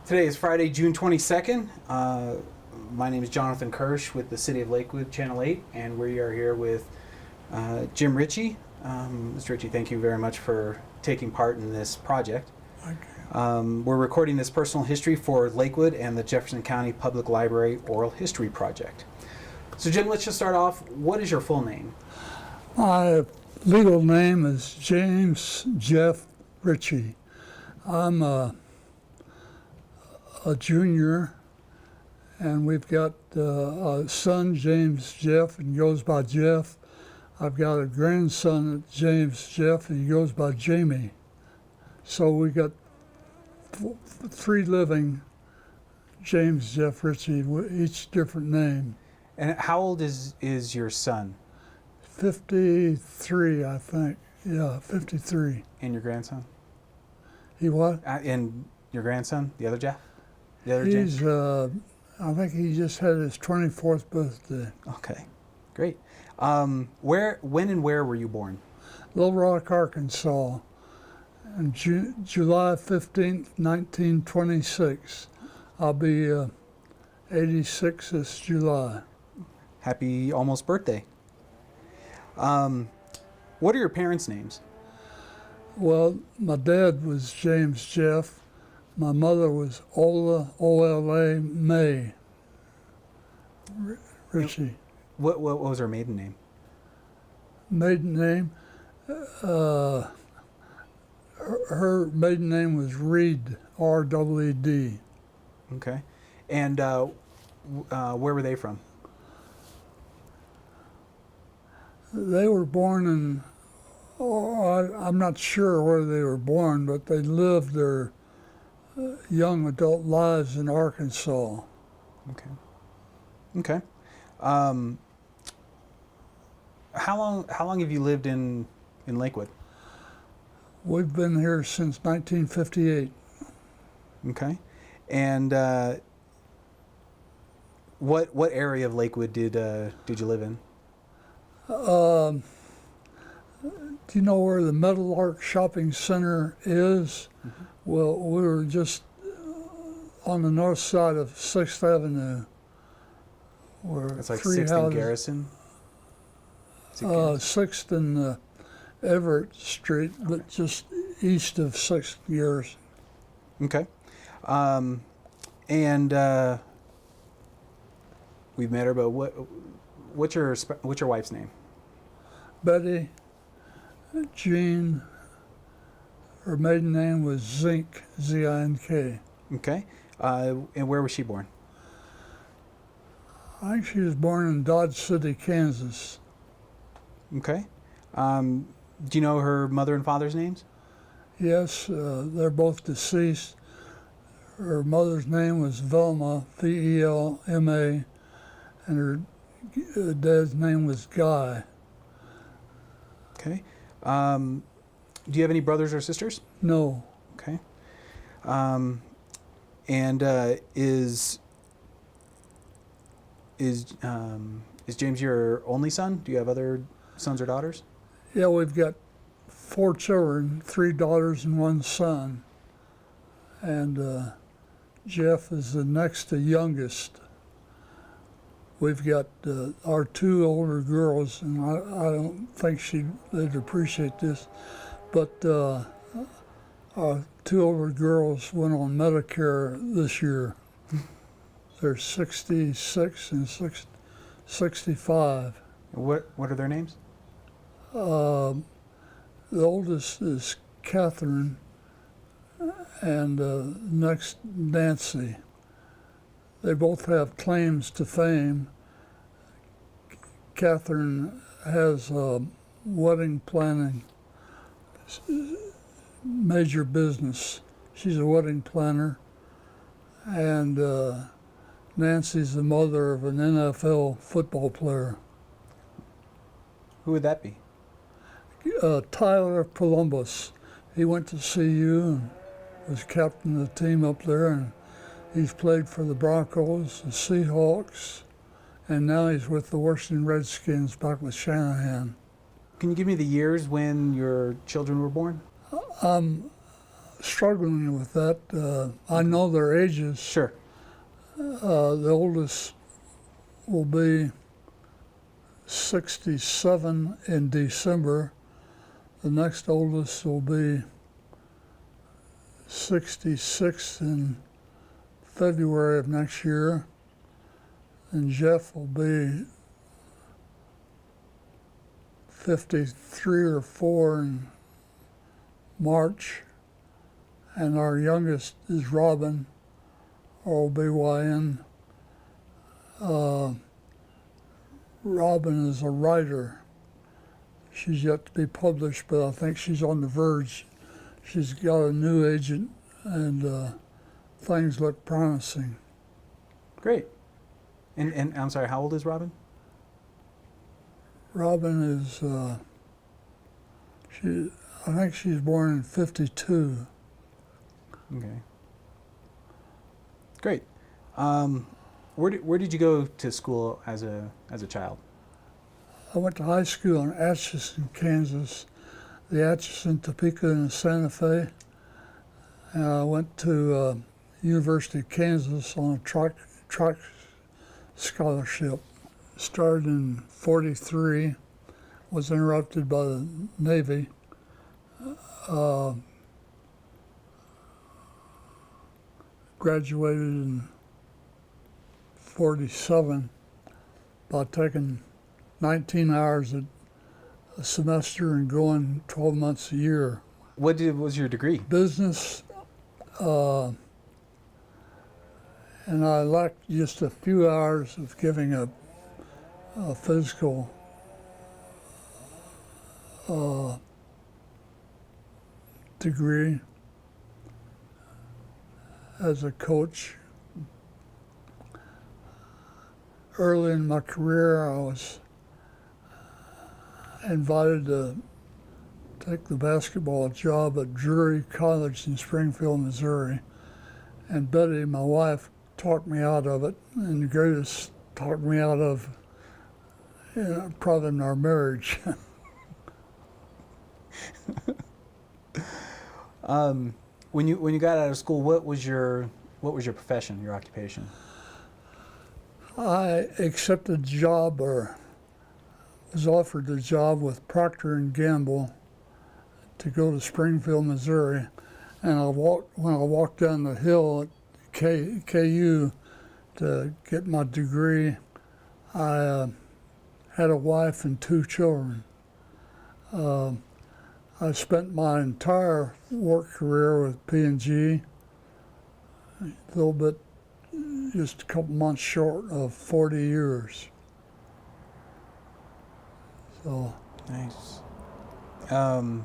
Today is Friday, June 22nd. My name is Jonathan Kirsch with the City of Lakewood, Channel 8, and we are here with Jim Richey. Mr. Richey, thank you very much for taking part in this project. We're recording this personal history for Lakewood and the Jefferson County Public Library Oral History Project. So Jim, let's just start off. What is your full name? My legal name is James Jeff Richey. I'm a junior, and we've got a son, James Jeff, and he goes by Jeff. I've got a grandson, James Jeff, and he goes by Jamie. So we got three living James Jeff Richey, each different name. And how old is your son? 53, I think. Yeah, 53. And your grandson? He what? And your grandson, the other Jeff? The other He's, James? I think he just had his 24th birthday. Okay, great. When and where were you born? Little Rock, Arkansas, on July 15th, 1926. I'll be 86 this July. Happy almost birthday. What are your parents' names? Well, my dad was James Jeff. My mother was Ola, O-L-A, May Richey. What was her maiden name? Maiden name? Her maiden name was Reed, R-E-E-D. Okay. And where were they from? They were born in, I'm not sure where they were born, but they lived their young adult lives in Arkansas. Okay. Okay. How long have you lived in Lakewood? We've been here since 1958. Okay. And what area of Lakewood did you live in? Do you know where the Metal Arc Shopping Center is? Mm-hmm. Well, we were just on the north side of 6th Avenue. It's like 6th and Garrison? 6th and Everett Street, okay. But just east of 6th and Garrison. Okay. And we've met her, but what's your wife's name? Betty Jean. Her maiden name was Zink, Z-I-N-K. Okay. And where was she born? I think she was born in Dodge City, Kansas. Okay. Do you know her mother and father's names? Yes, they're both deceased. Her mother's name was Velma, V-E-L-M-A, and her dad's name was Guy. Okay. Do you have any brothers or sisters? No. Okay. And is James your only son? Do you have other sons or daughters? Yeah, we've got 4 children, 3 daughters and 1 son. And Jeff is the next to youngest. We've got our 2 older girls, and I don't think they'd appreciate this, but our 2 older girls went on Medicare this year. They're 66 and 65. What are their names? The oldest is Catherine, and next Nancy. They both have claims to fame. Catherine has a wedding planning major business. She's a wedding planner, and Nancy's the mother of an NFL football player. Who would that be? Tyler Columbus. He went to CU and was captain of the team up there, and he's played for the Broncos, the Seahawks, and now he's with the Washington Redskins back with Shanahan. Can you give me the years when your children were born? I'm struggling with that. I know their ages. Sure. The oldest will be 67 in December. The next oldest will be 66 in February of next year. And Jeff will be 53 or 4 in March. And our youngest is Robin, R-O-B-Y-N. Robin is a writer. She's yet to be published, but I think she's on the verge. She's got a new agent, and things look promising. Great. And I'm sorry, how old is Robin? Robin is, I think she's born in 52. Okay. Great. Where did you go to school as a child? I went to high school in Atchison, Kansas, the Atchison, Topeka, and Santa Fe. And I went to University of Kansas on a track scholarship. Started in '43, was interrupted by the Navy. Graduated in '47 by taking 19 hours a semester and going 12 months a year. What was your degree? Business, and I lacked just a few hours of giving a physical degree as a coach. Early in my career, I was invited to take the basketball job at Drury College in Springfield, Missouri. And Betty, my wife, talked me out of it, and the greatest talked me out of probably in our marriage. When you got out of school, what was your profession, your occupation? I accepted a job, or was offered a job with Procter and Gamble to go to Springfield, Missouri, and when I walked down the hill at KU to get my degree, I had a wife and 2 children. I spent my entire work career with P&G, a little bit, just a couple months short of 40 years. So. Nice. And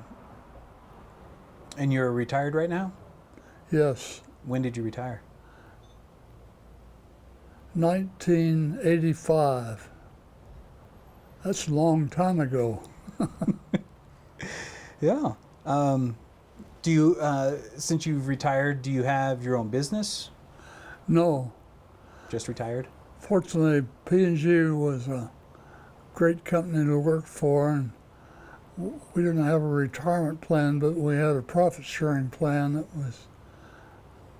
you're retired right now? Yes. When did you retire? 1985. That's a long time ago. Yeah. Do you, since you've retired, do you have your own business? No. Just retired? Fortunately, P&G was a great company to work for, and we didn't have a retirement plan, but we had a profit-sharing plan that was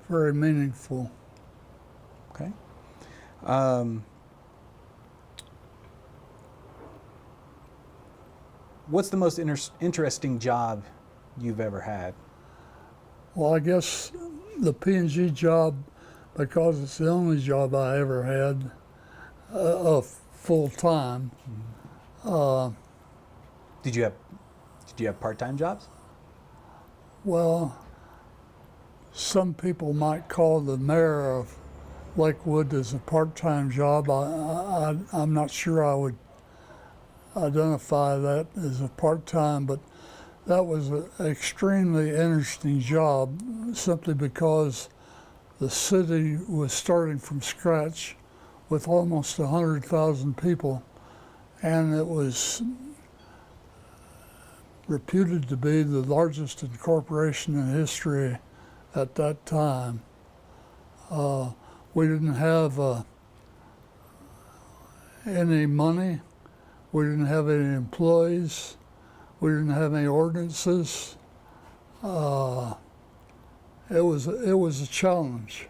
very meaningful. Okay. What's the most interesting job you've ever had? Well, I guess the P&G job, because it's the only job I ever had full time. Did you have part-time jobs? Well, some people might call the mayor of Lakewood as a part-time job. I'm not sure I would identify that as a part-time, but that was an extremely interesting job, simply because the city was starting from scratch with almost 100,000 people, and it was reputed to be the largest incorporation in history at that time. We didn't have any money. We didn't have any employees. We didn't have any ordinances. it was a challenge.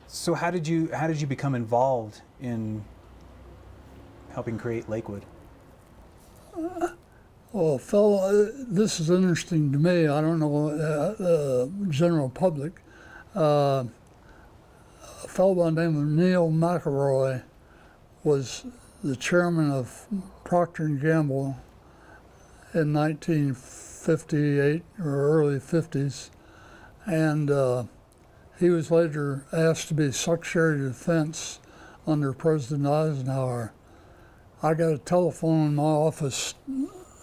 So how did you become involved in helping create Lakewood? Well, fellow, this is interesting to me. I don't know general public. A fellow by the name of Neil McElroy was the chairman of Procter and Gamble in 1958 or early 50s, and he was later asked to be Secretary of Defense under President Eisenhower. I got a telephone in my office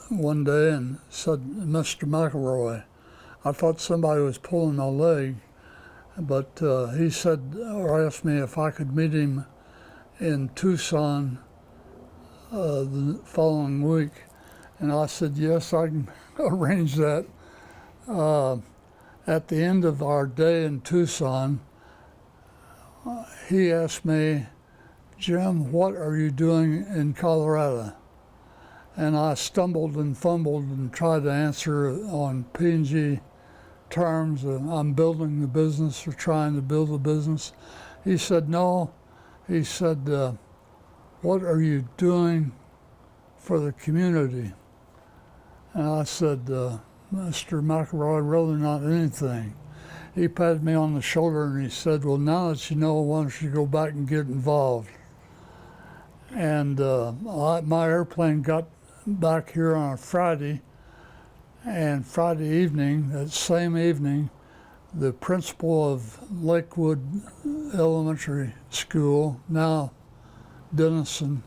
one day and said, "Mr. McElroy." I thought somebody was pulling my leg, but he said, or asked me if I could meet him in Tucson the following week. And I said, yes, I can arrange that. At the end of our day in Tucson, he asked me, "Jim, what are you doing in Colorado?" And I stumbled and fumbled and tried to answer on P&G terms. I'm building the business or trying to build a business. He said, no. He said, what are you doing for the community? And I said, Mr. McElroy, rather not anything. He patted me on the shoulder and he said, well, now that you know, why don't you go back and get involved? And my airplane got back here on a Friday, and Friday evening, that same evening, the principal of Lakewood Elementary School, now Denison,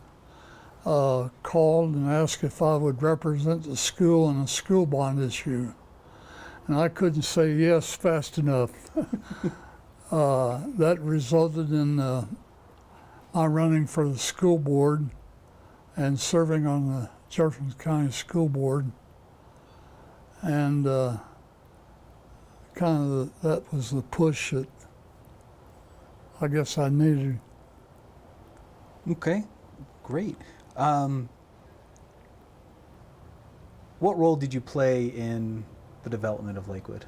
called and asked if I would represent the school in a school bond issue. And I couldn't say yes fast enough. That resulted in my running for the school board and serving on the Jefferson County School Board. And that was the push that I guess I needed. Okay, great. What role did you play in the development of Lakewood?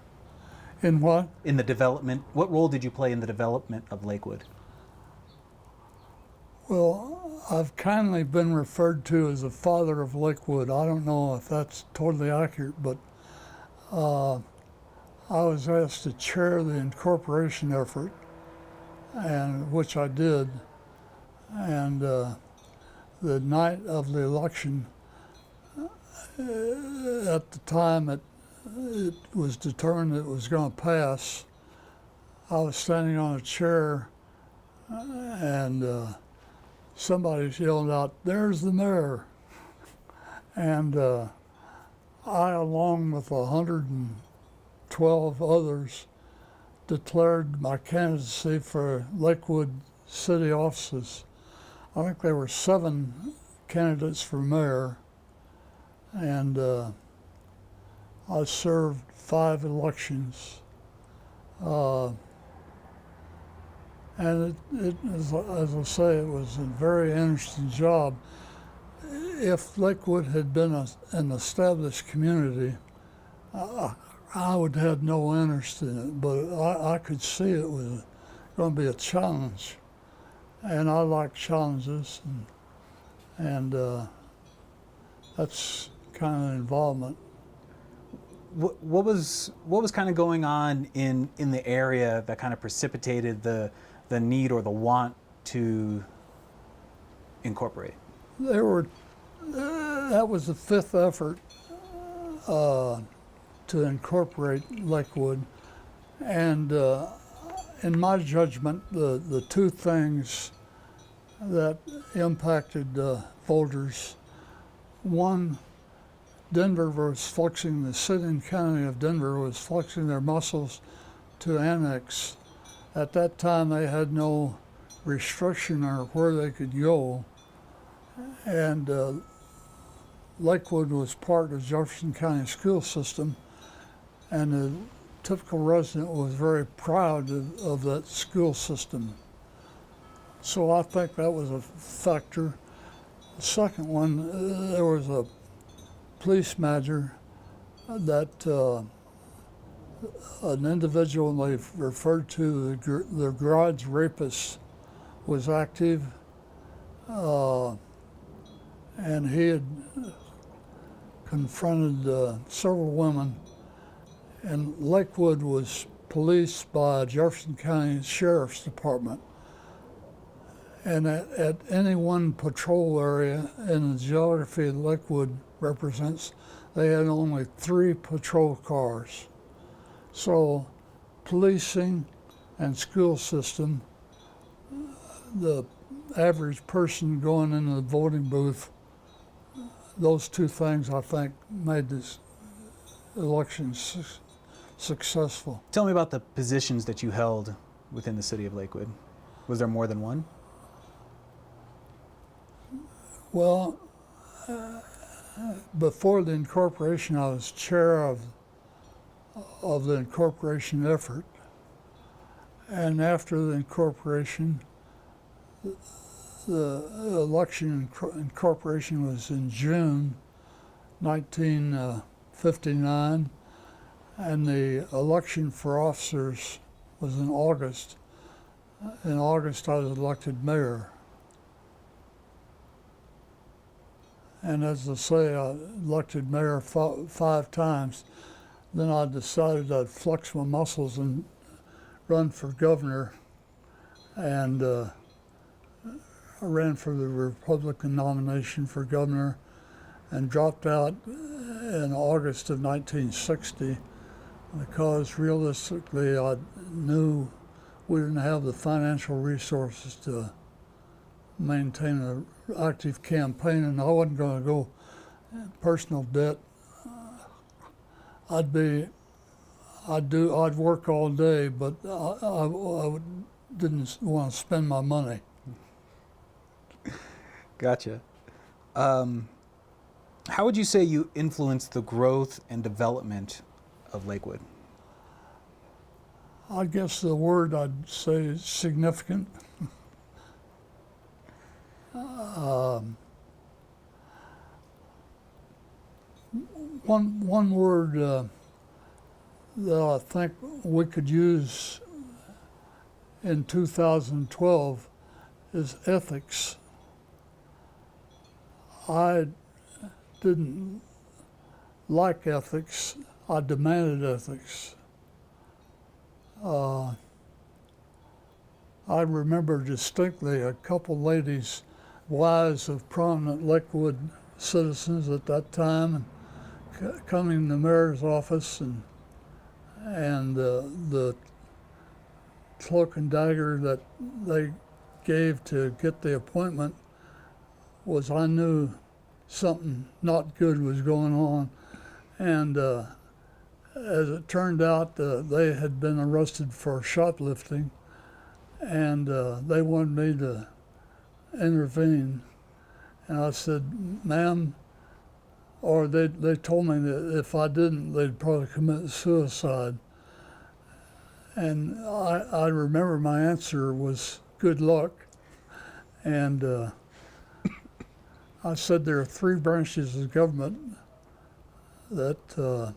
In what? In the development, what role did you play in the development of Lakewood? Well, I've kindly been referred to as the father of Lakewood. I don't know if that's totally accurate, but I was asked to chair the incorporation effort, and which I did. And the night of the election, at the time it was determined it was going to pass, I was standing on a chair and somebody yelled out, "There's the mayor." And I, along with 112 others, declared my candidacy for Lakewood city offices. I think there were 7 candidates for mayor, and I served 5 elections. And it, as I say, it was a very interesting job. If Lakewood had been an established community, I would have had no interest in it, but I could see it was going to be a challenge. And I like challenges, and that's kind of involvement. What was kind of going on in the area that kind of precipitated the need or the want to incorporate? There were that was the 5th effort to incorporate Lakewood, and in my judgment, the 2 things that impacted voters: one, Denver was flexing, the city and county of Denver was flexing their muscles to annex. At that time, they had no restriction on where they could go, and Lakewood was part of Jefferson County school system, and the typical resident was very proud of that school system. So I think that was a factor. The second one, there was a police manager that an individual they referred to, the garage rapist, was active, and he had confronted several women, and Lakewood was policed by Jefferson County Sheriff's Department. And at any one patrol area in the geography Lakewood represents, they had only 3 patrol cars. So policing and school system, the average person going into the voting booth, those 2 things I think made this election successful. Tell me about the positions that you held within the city of Lakewood. Was there more than one? Well, before the incorporation, I was chair of the incorporation effort. And after the incorporation, the election incorporation was in June 1959, and the election for officers was in August. In August, I was elected mayor. And as I say, I elected mayor 5 times. Then I decided I'd flex my muscles and run for governor. And I ran for the Republican nomination for governor and dropped out in August of 1960 because realistically I knew we didn't have the financial resources to maintain an active campaign, and I wasn't going to go personal debt. I'd work all day, but I didn't want to spend my money. Gotcha. How would you say you influenced the growth and development of Lakewood? I guess the word I'd say is significant. One word that I think we could use in 2012 is ethics. I didn't like ethics. I demanded ethics. I remember distinctly a couple ladies, wives of prominent Lakewood citizens at that time, coming to the mayor's office, and the cloak and dagger that they gave to get the appointment was, I knew something not good was going on. And as it turned out, they had been arrested for shoplifting, and they wanted me to intervene. And I said, ma'am, or they told me that if I didn't, they'd probably commit suicide. And I remember my answer was, good luck. And I said there are 3 branches of government that,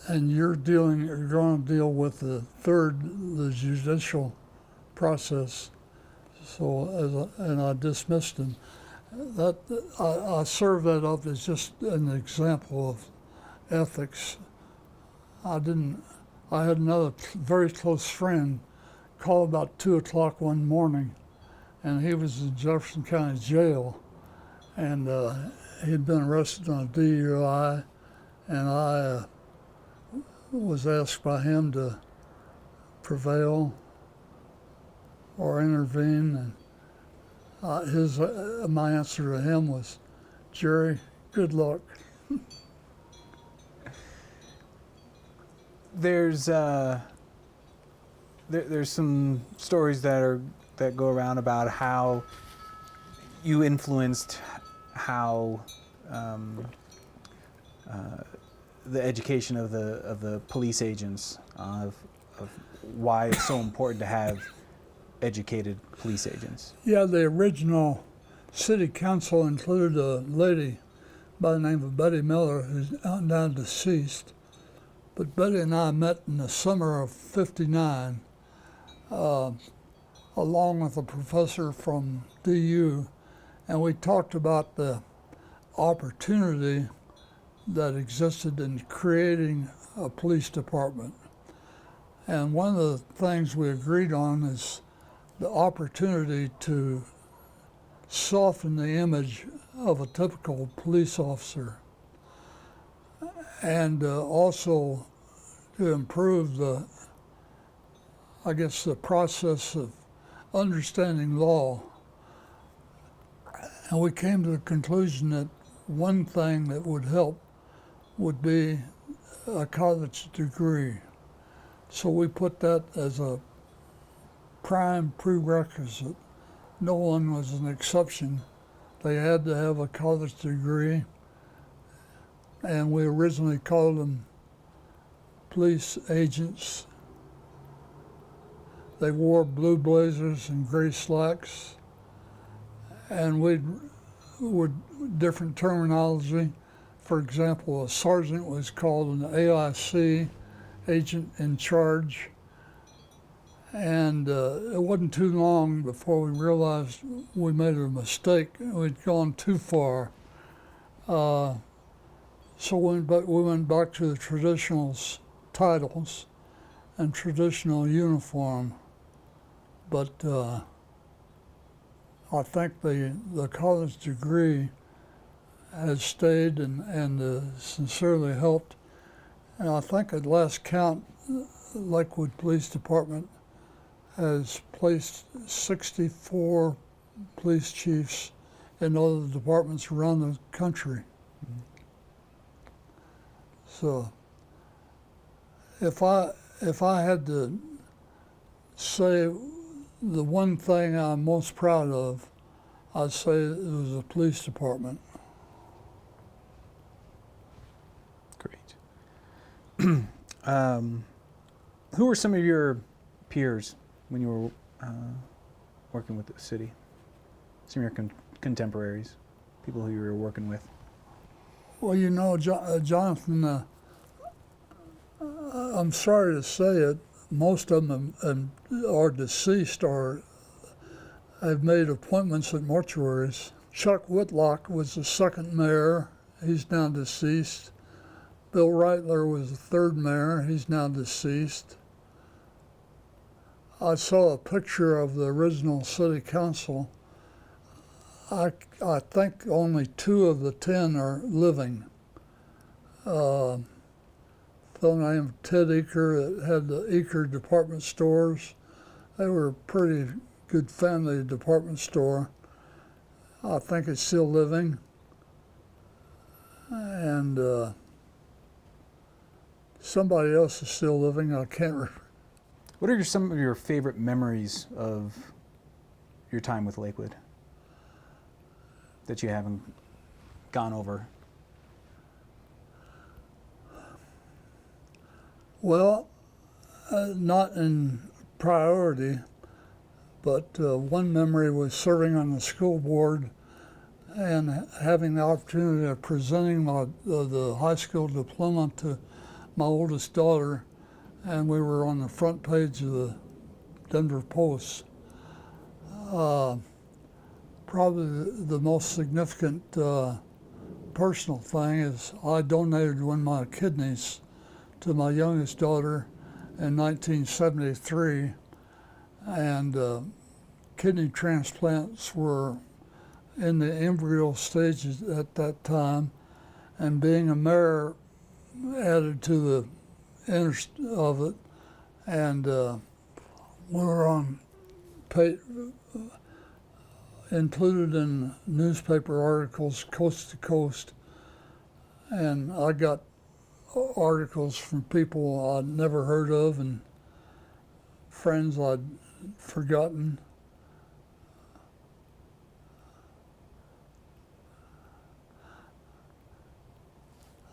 and you're going to deal with the 3rd, the judicial process. So, and I dismissed him. That I serve that up as just an example of ethics. I had another very close friend call about 2 o'clock one morning, and he was in Jefferson County Jail, and he'd been arrested on a DUI, and I was asked by him to prevail or intervene, and my answer to him was, Jerry, good luck. There's some stories that go around about how you influenced how the education of the police agents, of why it's so important to have educated police agents. Yeah, the original city council included a lady by the name of Betty Miller, who's now deceased. But Betty and I met in the summer of '59, along with a professor from DU, and we talked about the opportunity that existed in creating a police department. And one of the things we agreed on is the opportunity to soften the image of a typical police officer, and also to improve the process of understanding law. And we came to the conclusion that one thing that would help would be a college degree. So we put that as a prime prerequisite. No one was an exception. They had to have a college degree, and we originally called them police agents. They wore blue blazers and gray slacks, and we would different terminology. For example, a sergeant was called an AIC, agent in charge, and it wasn't too long before we realized we made a mistake. We'd gone too far. So we went back to the traditional titles and traditional uniform. But I think the college degree has stayed and sincerely helped. And I think at last count, Lakewood Police Department has placed 64 police chiefs in other departments around the country. So if I had to say the one thing I'm most proud of, I'd say it was the police department. Great. Who were some of your peers when you were working with the city? Some of your contemporaries, people who you were working with? Well, you know, Jonathan, I'm sorry to say it, most of them are deceased or have made appointments at mortuaries. Chuck Whitlock was the second mayor. He's now deceased. Bill Reitler was the third mayor. He's now deceased. I saw a picture of the original city council. I think only 2 of the 10 are living. A fellow named Ted Eaker that had the Eaker department stores. They were a pretty good family department store. I think it's still living. And somebody else is still living. I can't remember. What are some of your favorite memories of your time with Lakewood that you haven't gone over? Well, not in priority, but one memory was serving on the school board and having the opportunity of presenting the high school diploma to my oldest daughter, and we were on the front page of the Denver Post. Probably the most significant personal thing is I donated one of my kidneys to my youngest daughter in 1973, and kidney transplants were in the embryo stages at that time, and being a mayor added to the interest of it, and we were included in newspaper articles coast to coast, and I got articles from people I'd never heard of and friends I'd forgotten.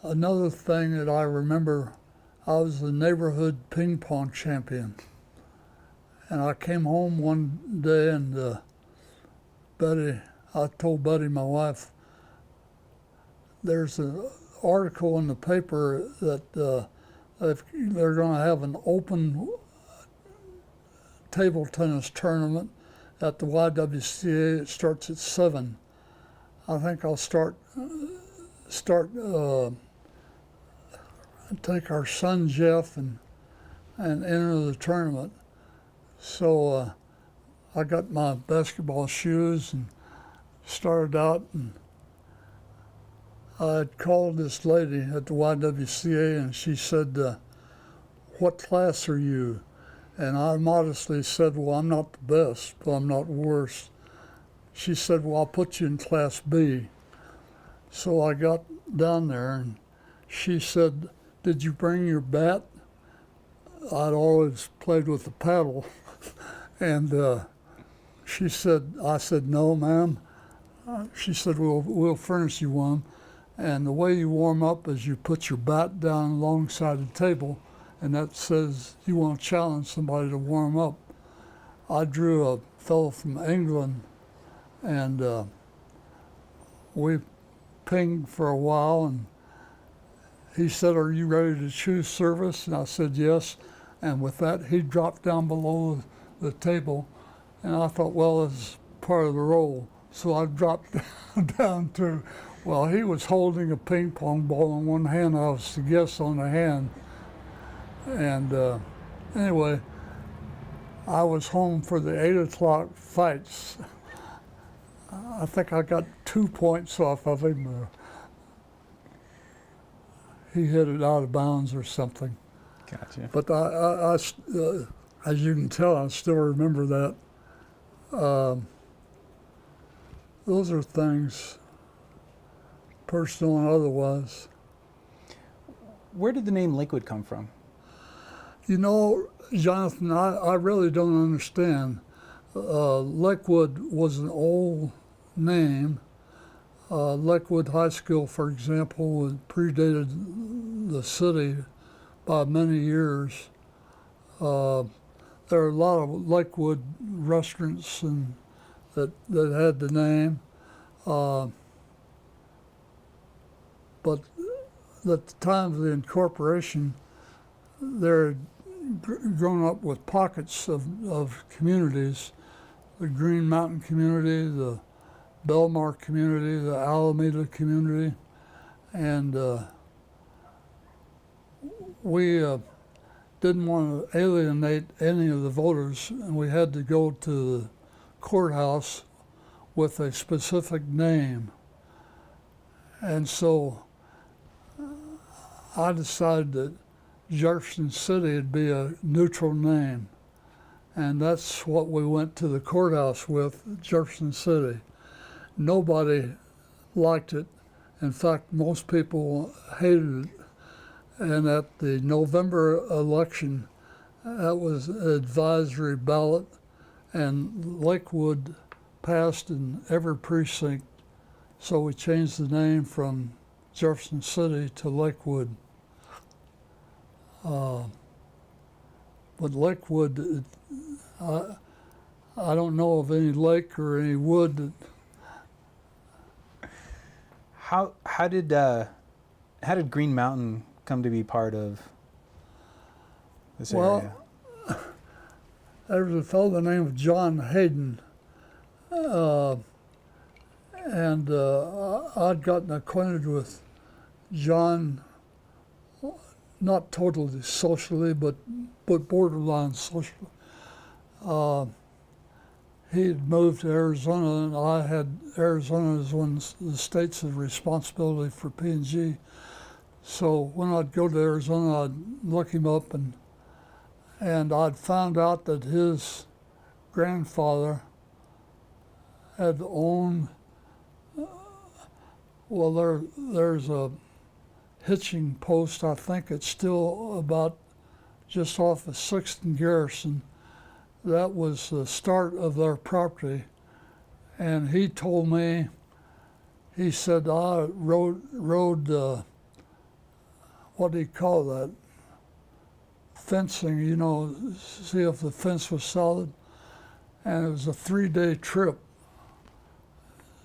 Another thing that I remember, I was the neighborhood ping pong champion. And I came home one day and I told Betty, my wife, there's an article in the paper that if they're going to have an open table tennis tournament at the YWCA. It starts at 7. I think I'll take our son Jeff and enter the tournament. So I got my basketball shoes and started out, and I had called this lady at the YWCA, and she said, "What class are you?" And I modestly said, "Well, I'm not the best, but I'm not worse." She said, "Well, I'll put you in class B." So I got down there, and she said, "Did you bring your bat?" I'd always played with the paddle. And I said, "No, ma'am." She said, we'll furnish you one. And the way you warm up is you put your bat down alongside the table, and that says you want to challenge somebody to warm up. I drew a fellow from England, and we pinged for a while, and he said, "Are you ready to choose service?" And I said, "Yes." And with that, he dropped down below the table, and I thought, well, it's part of the role. So I dropped down too. Well, he was holding a ping pong ball in one hand. I was the guest on the hand. And anyway, I was home for the 8 o'clock fights. I think I got 2 points off of him. He hit it out of bounds or something. Gotcha. But as you can tell, I still remember that. Those are things, personal and otherwise. Where did the name Lakewood come from? You know, Jonathan, I really don't understand. Lakewood was an old name. Lakewood High School, for example, predated the city by many years. There are a lot of Lakewood restaurants that had the name. But at the time of the incorporation, there had grown up with pockets of communities, the Green Mountain community, the Belmar community, the Alameda community, and we didn't want to alienate any of the voters, and we had to go to the courthouse with a specific name. And so I decided that Jefferson City would be a neutral name, and that's what we went to the courthouse with, Jefferson City. Nobody liked it. In fact, most people hated it. And at the November election, that was an advisory ballot, and Lakewood passed in every precinct. So we changed the name from Jefferson City to Lakewood. But Lakewood, I don't know of any lake or any wood that. How did Green Mountain come to be part of this area? There was a fellow by the name of John Hayden, and I'd gotten acquainted with John, not totally socially, but borderline socially. He had moved to Arizona, and I had Arizona as one of the states of responsibility for P&G. So when I'd go to Arizona, I'd look him up, and I'd found out that his grandfather had owned, there's a hitching post, I think it's still about just off of 6th and Garrison. That was the start of their property. And he told me, he said, I rode what do you call that? Fencing, see if the fence was solid. And it was a 3-day trip.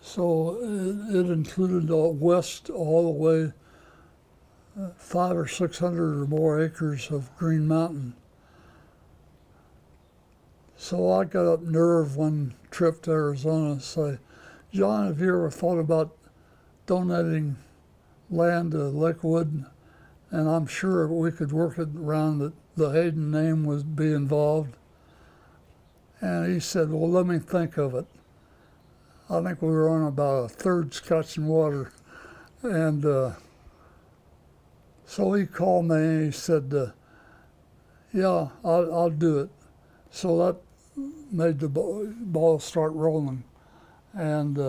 So it included west all the way 500 or 600 or more acres of Green Mountain. So I got up nerve one trip to Arizona and say, John, have you ever thought about donating land to Lakewood? And I'm sure we could work it around that the Hayden name would be involved. And he said, well, let me think of it. I think we were on about a third Scotch and water. And so he called me and he said, yeah, I'll do it. So that made the ball start rolling. And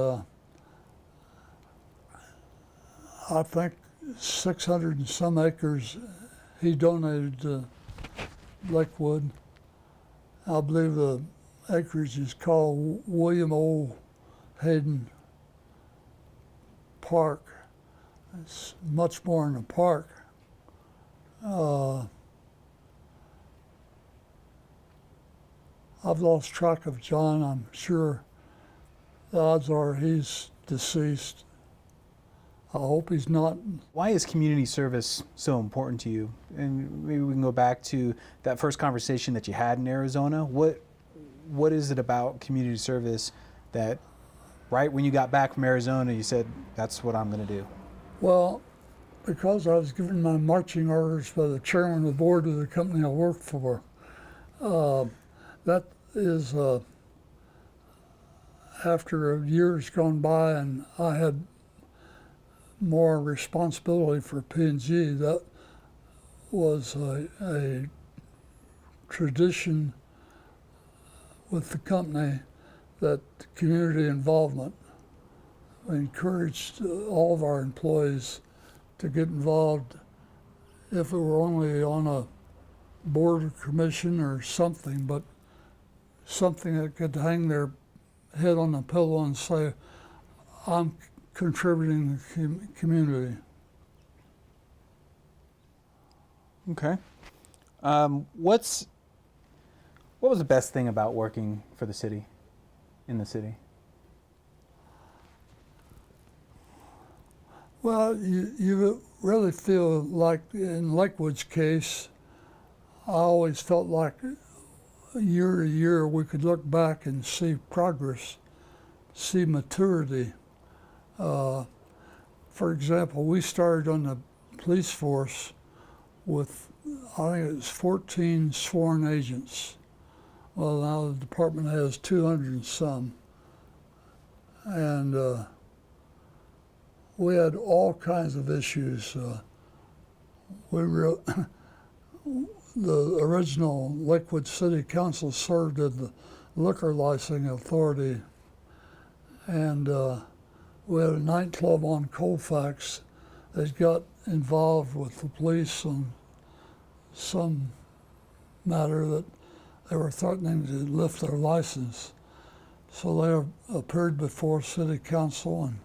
I think 600 and some acres he donated to Lakewood. I believe the acreage is called William O. Hayden Park. It's much more in the park. I've lost track of John. I'm sure the odds are he's deceased. I hope he's not. Why is community service so important to you? And maybe we can go back to that first conversation that you had in Arizona. What is it about community service that, right when you got back from Arizona, you said, that's what I'm going to do? Well, because I was given my marching orders by the chairman of the board of the company I worked for. That is after years gone by and I had more responsibility for P&G. That was a tradition with the company that community involvement. We encouraged all of our employees to get involved if it were only on a board or commission or something, but something that could hang their head on the pillow and say, I'm contributing to the community. Okay. What was the best thing about working for the city, in the city? Well, you really feel like in Lakewood's case, I always felt like year to year we could look back and see progress, see maturity. For example, we started on the police force with, I think it was 14 sworn agents. Well, now the department has 200 and some. And we had all kinds of issues. The original Lakewood City Council served as the liquor licensing authority, and we had a nightclub on Colfax that got involved with the police on some matter that they were threatening to lift their license. So they appeared before City Council, and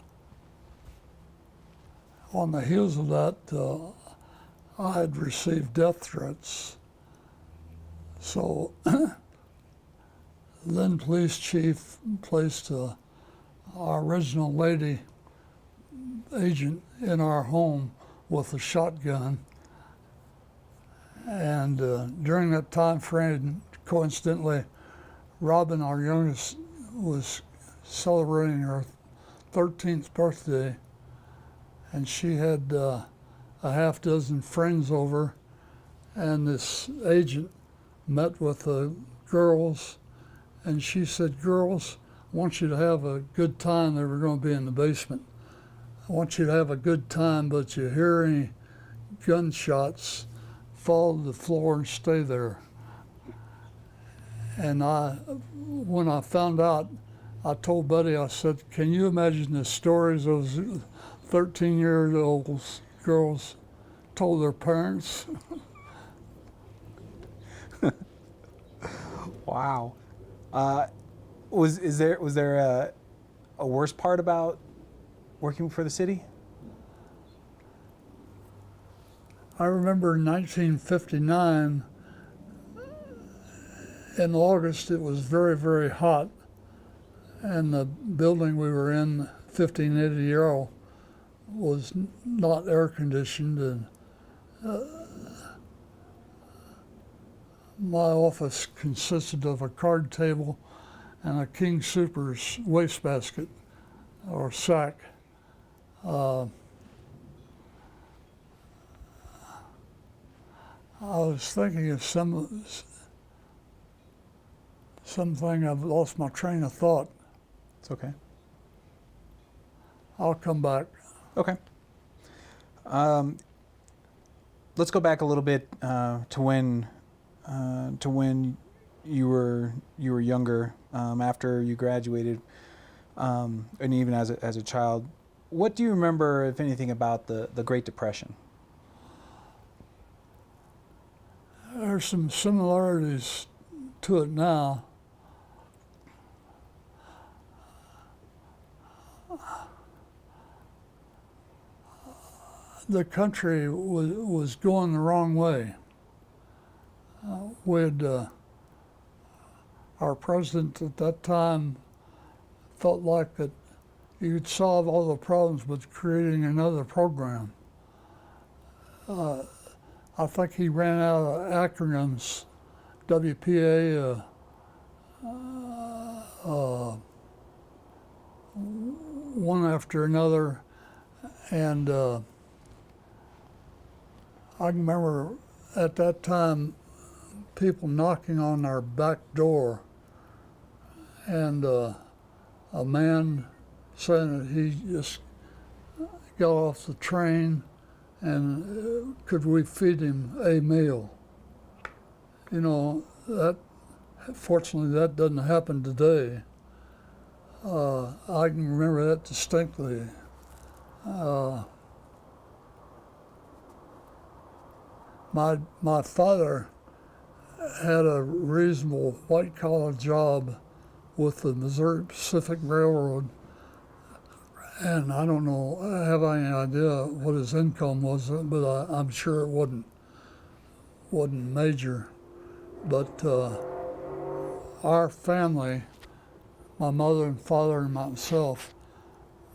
on the heels of that, I had received death threats. So then police chief placed our original lady agent in our home with a shotgun. And during that time frame, coincidentally, Robin, our youngest, was celebrating her 13th birthday, and she had a half dozen friends over, and this agent met with the girls, and she said, girls, I want you to have a good time. They were going to be in the basement. I want you to have a good time, but you hear any gunshots, fall to the floor and stay there. And when I found out, I told Buddy, I said, can you imagine the stories those 13-year-old girls told their parents? Wow. Was there a worse part about working for the city? I remember in 1959, in August, it was very, very hot, and the building we were in, 1580 was not air conditioned, and my office consisted of a card table and a King Soopers wastebasket or sack. I was thinking of something. I've lost my train of thought. It's okay. I'll come back. Okay. Let's go back a little bit to when you were younger, after you graduated, and even as a child. What do you remember, if anything, about the Great Depression? There's some similarities to it now. The country was going the wrong way. Our president at that time felt like that you could solve all the problems with creating another program. I think he ran out of acronyms, WPA, one after another, and I can remember at that time people knocking on our back door, and a man saying that he just got off the train and could we feed him a meal. You know, fortunately that doesn't happen today. I can remember that distinctly. My father had a reasonable white-collar job with the Missouri Pacific Railroad, and I don't know, have I any idea what his income was, but I'm sure it wasn't major. But our family, my mother and father and myself,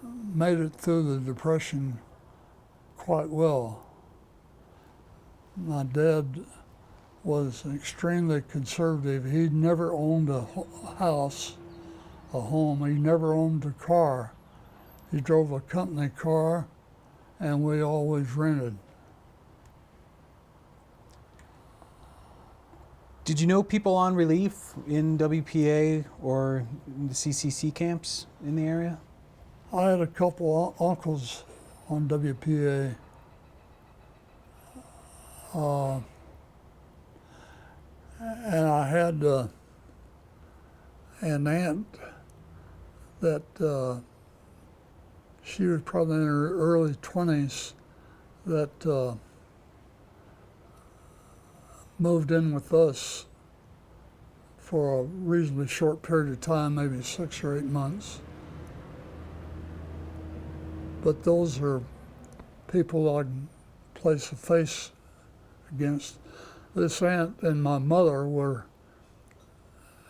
made it through the Depression quite well. My dad was extremely conservative. He never owned a house, a home. He never owned a car. He drove a company car, and we always rented. Did you know people on relief in WPA or in the CCC camps in the area? I had a couple uncles on WPA. And I had an aunt that she was probably in her early 20s that moved in with us for a reasonably short period of time, maybe 6 or 8 months. But those are people I can place a face against. This aunt and my mother were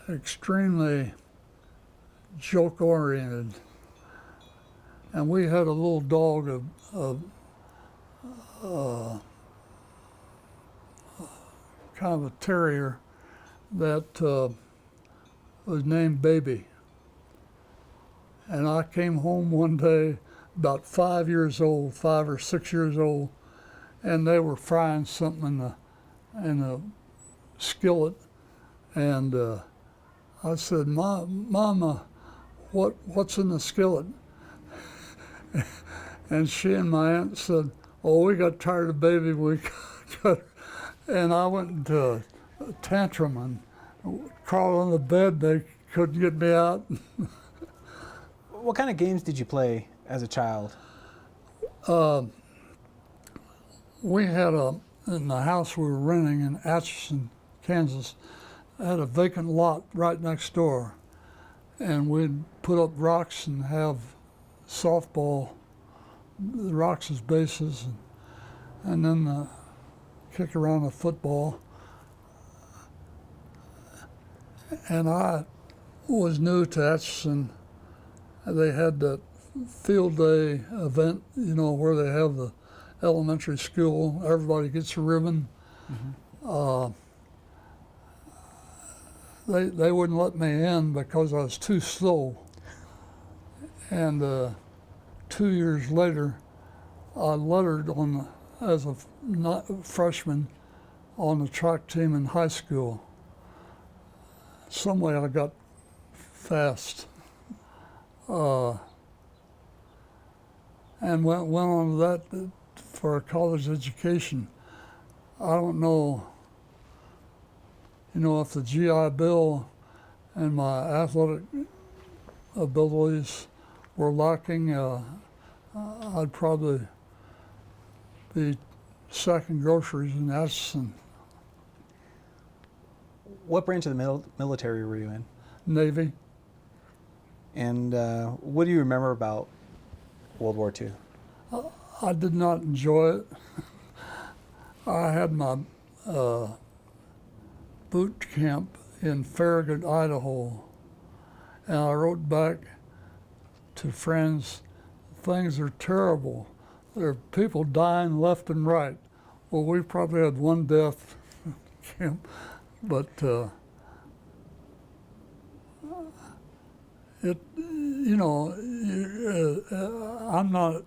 extremely joke-oriented, and we had a little dog, kind of a terrier that was named Baby. And I came home one day about 5 or 6 years old, and they were frying something in a skillet, and I said, Mama, what's in the skillet? And she and my aunt said, oh, we got tired of Baby, we got her. And I went into a tantrum and crawled on the bed. They couldn't get me out. What kind of games did you play as a child? We had in the house we were renting in Atchison, Kansas, had a vacant lot right next door. And we'd put up rocks and have softball, the rocks as bases, and then kick around a football. And I was new to Atchison. They had that field day event, where they have the elementary school, everybody gets a ribbon. Mm-hmm. They wouldn't let me in because I was too slow. And 2 years later, I lettered as a freshman on the track team in high school. Some way I got fast. And went on to that for a college education. I don't know, if the GI Bill and my athletic abilities were lacking, I'd probably be sacking groceries in Atchison. What branch of the military were you in? Navy. And what do you remember about World War II? I did not enjoy it. I had my boot camp in Farragut, Idaho, and I wrote back to friends, things are terrible. There are people dying left and right. Well, we probably had one death camp, but I'm not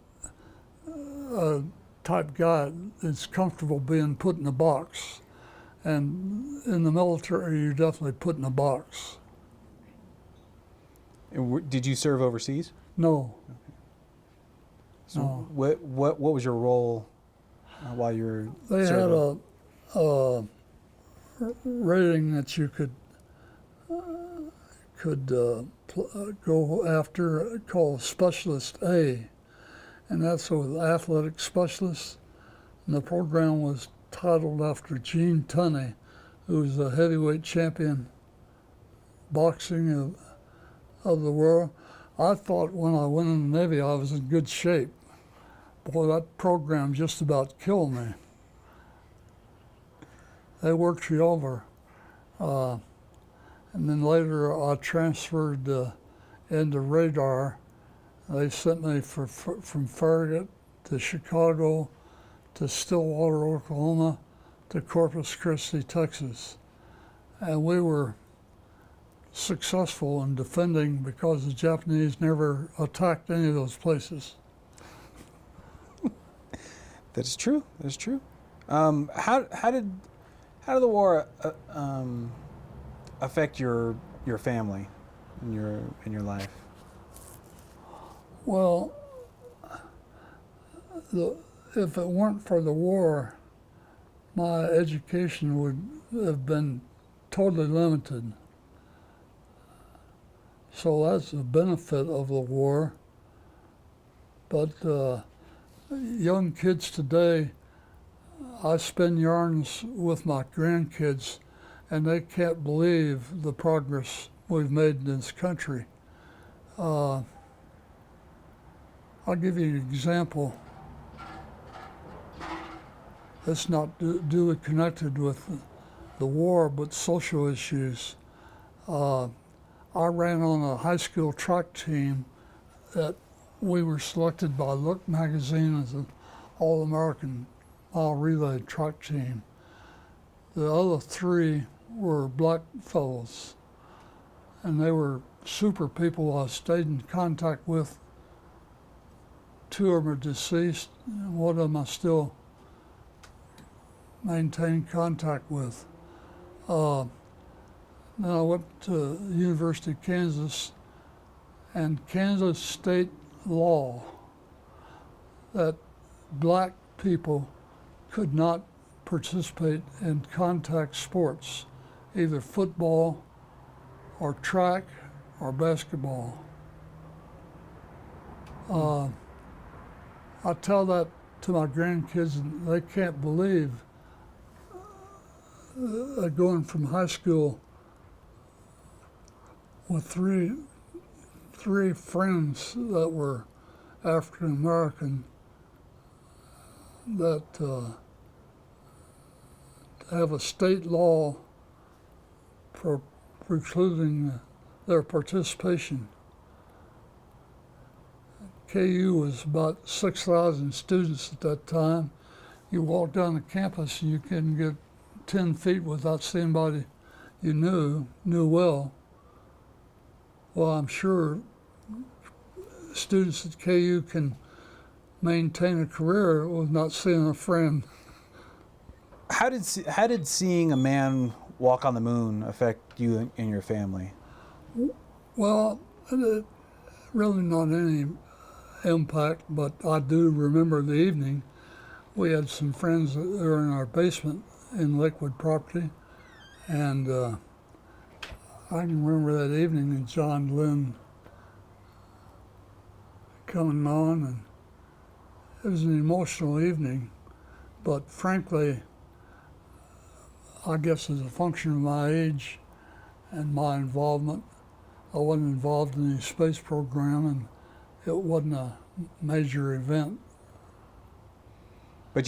a type guy that's comfortable being put in a box. And in the military, you're definitely put in a box. And did you serve overseas? No. Okay. So No. what was your role while you were They serving? had a rating that you could go after called Specialist A, and that's with athletic specialists. And the program was titled after Gene Tunney, who was the heavyweight champion boxing of the world. I thought when I went in the Navy I was in good shape. Boy, that program just about killed me. They worked you over. And then later I transferred into radar. They sent me from Farragut to Chicago to Stillwater, Oklahoma to Corpus Christi, Texas. And we were successful in defending because the Japanese never attacked any of those places. That is true. That is true. How did the war affect your family and your life? Well, if it weren't for the war, my education would have been totally limited. So that's the benefit of the war. But young kids today, I spin yarns with my grandkids, and they can't believe the progress we've made in this country. I'll give you an example. It's not duly connected with the war, but social issues. I ran on a high school track team that we were selected by Look magazine as an All-American mile relay track team. The other three were black fellows, and they were super people I stayed in contact with. Two of them are deceased, and one of them I still maintain contact with. Then I went to the University of Kansas, and Kansas state law that black people could not participate in contact sports, either football or track or basketball. I tell that to my grandkids, and they can't believe going from high school with three friends that were African American, that have a state law for precluding their participation. KU was about 6,000 students at that time. You walk down the campus and you couldn't get 10 feet without seeing anybody you knew well. Well, I'm sure students at KU can maintain a career with not seeing a friend. How did seeing a man walk on the moon affect you and your family? Well, really not any impact, but I do remember the evening. We had some friends that were in our basement in Lakewood property, and I can remember that evening and John Lynn coming on, and it was an emotional evening, but frankly, I guess as a function of my age and my involvement, I wasn't involved in the space program, and it wasn't a major event. But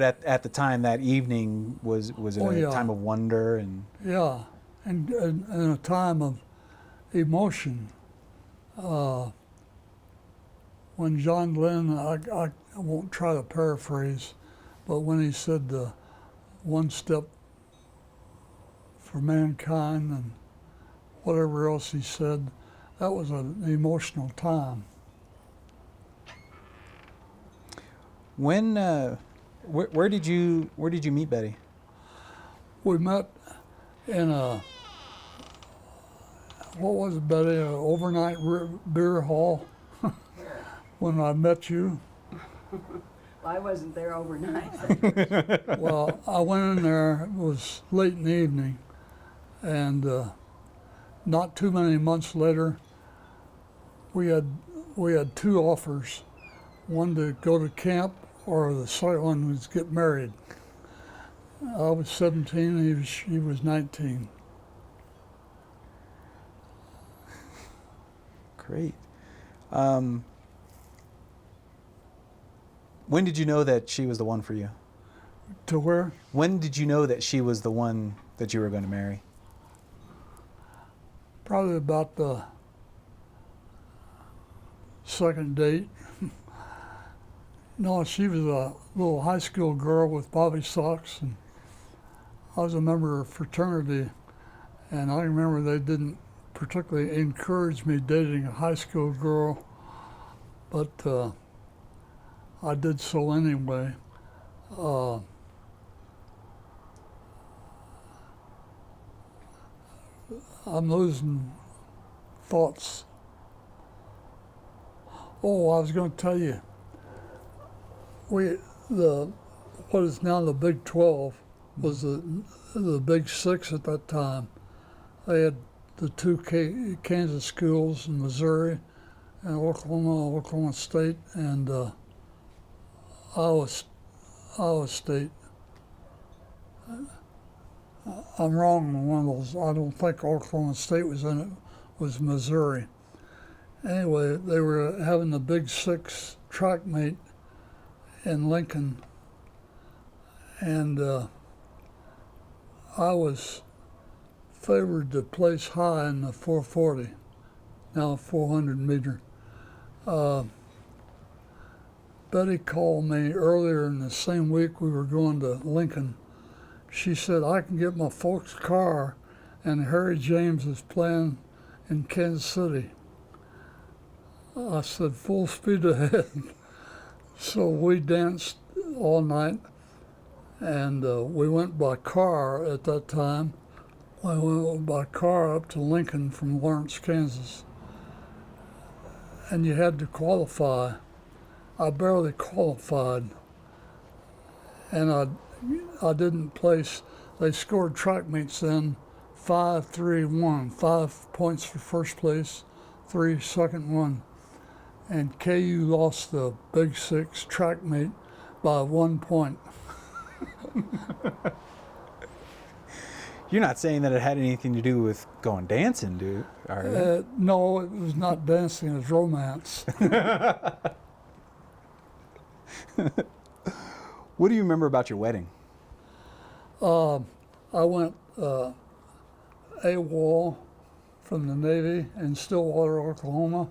at the time, that evening was it Oh, a yeah. time of wonder and Yeah, and a time of emotion. When John Lennon, I won't try to paraphrase, but when he said the one step for mankind and whatever else he said, that was an emotional time. when where did you meet Betty? We met in a, what was it, Betty, an overnight beer hall when I met you. Well, I wasn't there overnight. Well, I went in there, it was late in the evening, and not too many months later, we had two offers, one to go to camp or the second one was get married. I was 17, and he was 19. Great. When did you know that she was the one for you? To where? When did you know that she was the one that you were going to marry? Probably about the second date. No, she was a little high school girl with bobby socks, and I was a member of a fraternity, and I remember they didn't particularly encourage me dating a high school girl, but I did so anyway. I'm losing thoughts. Oh, I was going to tell you, what is now the Big 12 was the Big Six at that time. They had the two Kansas schools in Missouri, and Oklahoma State, and Iowa State. I'm wrong on one of those. I don't think Oklahoma State was in it. It was Missouri. Anyway, they were having the Big Six track meet in Lincoln, and I was favored to place high in the 440, now 400 meter. Betty called me earlier in the same week we were going to Lincoln. She said, I can get my folks' car, and Harry James is playing in Kansas City. I said, full speed ahead. So we danced all night, and we went by car at that time. I went by car up to Lincoln from Lawrence, Kansas. And you had to qualify. I barely qualified, and I didn't place. They scored track meets then, 5-3-1, 5 points for first place, 3 second one, and KU lost the Big Six track meet by 1 point. You're not saying that it had anything to do with going dancing, dude, are you? No, it was not dancing, it was romance. What do you remember about your wedding? I went AWOL from the Navy in Stillwater, Oklahoma,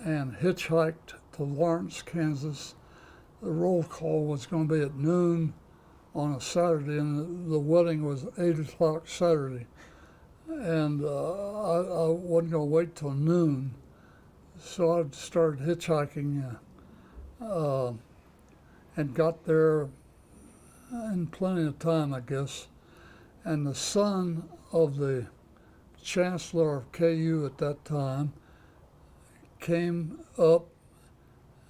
and hitchhiked to Lawrence, Kansas. The roll call was going to be at noon on a Saturday, and the wedding was 8 o'clock Saturday. And I wasn't going to wait till noon, so I started hitchhiking and got there in plenty of time, I guess. And the son of the chancellor of KU at that time came up,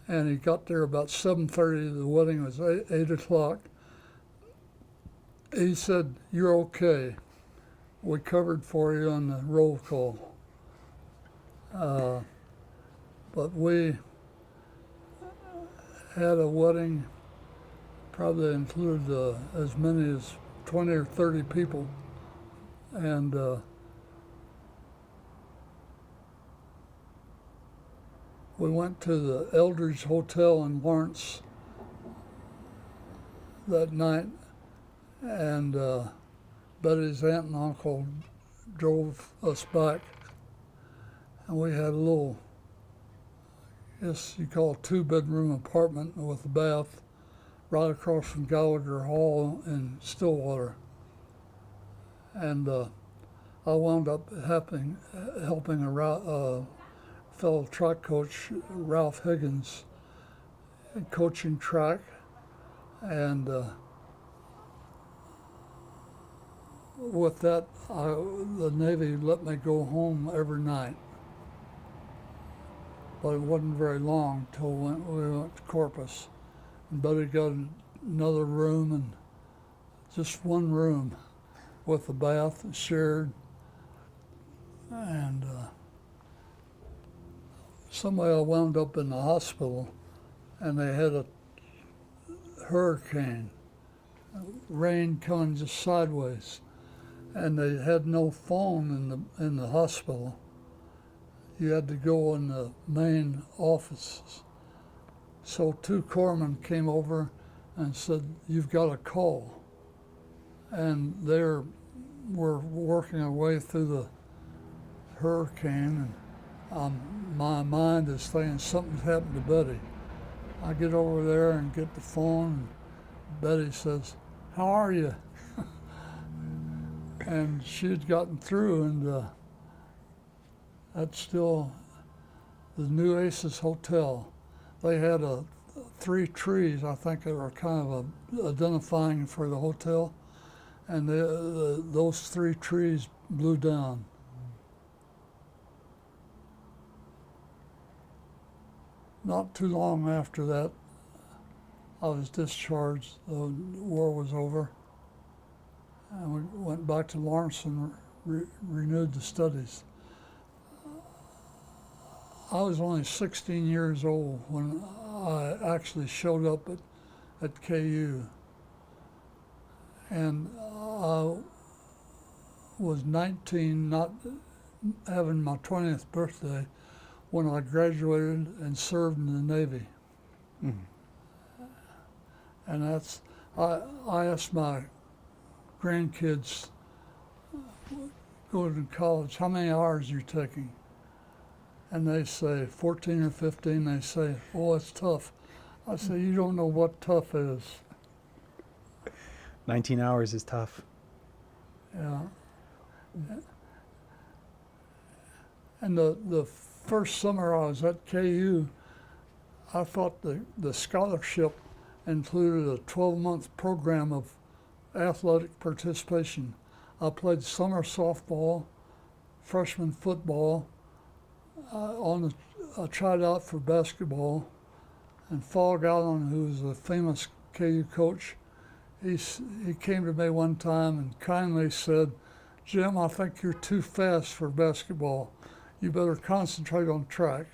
and he got there about 7:30. The wedding was 8 o'clock. He said, "You're okay. We covered for you on the roll call." But we had a wedding, probably included as many as 20 or 30 people. And we went to the Eldridge Hotel in Lawrence that night, and Betty's aunt and uncle drove us back, and we had a little, I guess you call it, 2-bedroom apartment with a bath right across from Gallagher Hall in Stillwater. And I wound up helping a fellow track coach, Ralph Higgins, coaching track, and with that, the Navy let me go home every night. But it wasn't very long till we went to Corpus. And Buddy got another room, and just one room with a bath shared. And somehow I wound up in the hospital, and they had a hurricane, rain coming just sideways, and they had no phone in the hospital. You had to go in the main offices. So 2 corpsmen came over and said, "You've got a call." And they were working our way through the hurricane, and my mind is thinking something's happened to Betty. I get over there and get the phone, and Betty says, "How are you?" And she had gotten through, and that's still the New Aces Hotel. They had 3 trees, I think, that were kind of identifying for the hotel, and those 3 trees blew down. Not too long after that, I was discharged. The war was over, and we went back to Lawrence and renewed the studies. I was only 16 years old when I actually showed up at KU, and I was 19, not having my 20th birthday, when I graduated and served in the Navy. Mm-hmm. And I asked my grandkids going to college, how many hours you're taking? And they say 14 or 15. They say, "Oh, it's tough." I say, "You don't know what tough is." 19 hours is tough. Yeah. And the first summer I was at KU, I thought the scholarship included a 12-month program of athletic participation. I played summer softball, freshman football. I tried out for basketball, and Fogg Allen, who was a famous KU coach, he came to me one time and kindly said, "Jim, I think you're too fast for basketball. You better concentrate on track."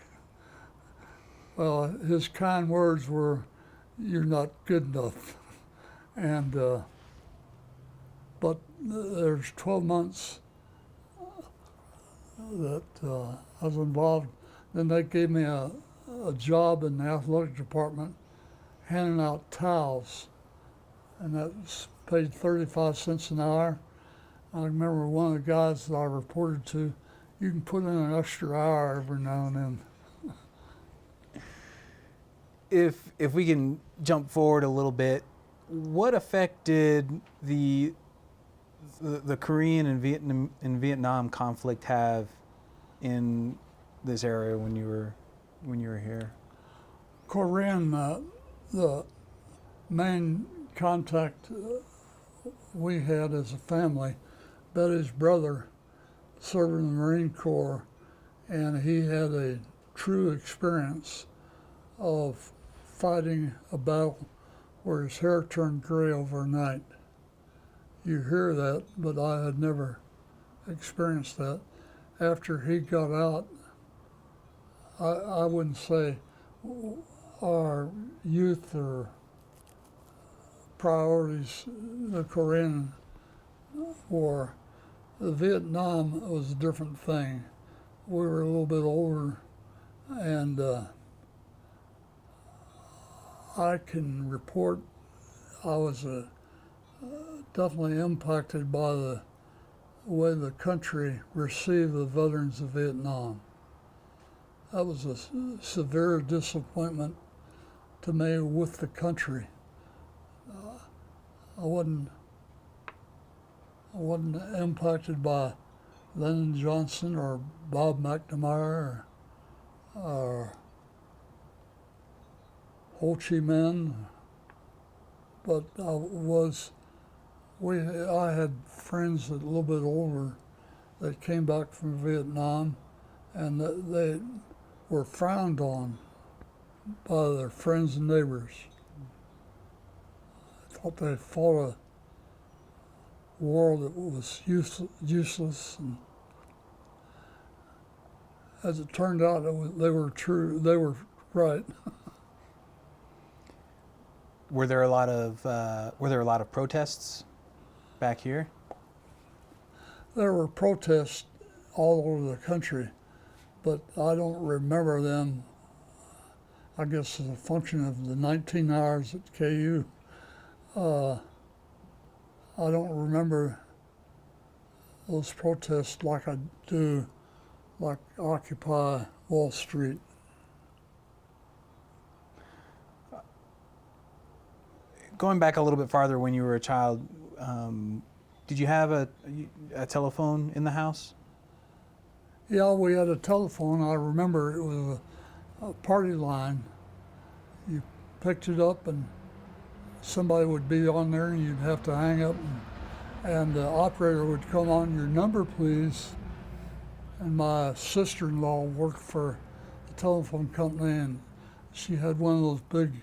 Well, his kind words were, "You're not good enough." And but there's 12 months that I was involved. Then they gave me a job in the athletic department handing out towels, and that was paid 35 cents an hour. I remember one of the guys that I reported to, "You can put in an extra hour every now and then." if we can jump forward a little bit, what effect did the Korean and Vietnam conflict have in this area when you were here? Korean, the main contact we had as a family, Betty's brother served in the Marine Corps, and he had a true experience of fighting a battle where his hair turned gray overnight. You hear that, but I had never experienced that. After he got out, I wouldn't say our youth or priorities, the Korean War. The Vietnam was a different thing. We were a little bit older, and I can report I was definitely impacted by the way the country received the veterans of Vietnam. That was a severe disappointment to me with the country. I wasn't impacted by Lyndon Johnson or Bob McNamara or Ho Chi Minh, but I had friends that a little bit older that came back from Vietnam, and they were frowned on by their friends and neighbors. I thought they fought a war that was useless, and as it turned out, they were true. They were right. Were there a lot of protests back here? There were protests all over the country, but I don't remember them. I guess as a function of the 19 hours at KU. I don't remember those protests like I do, like Occupy Wall Street. Going back a little bit farther, when you were a child, did you have a telephone in the house? Yeah, we had a telephone. I remember it was a party line. You picked it up and somebody would be on there and you'd have to hang up, and the operator would come on, "Your number, please." And my sister-in-law worked for the telephone company, and she had one of those big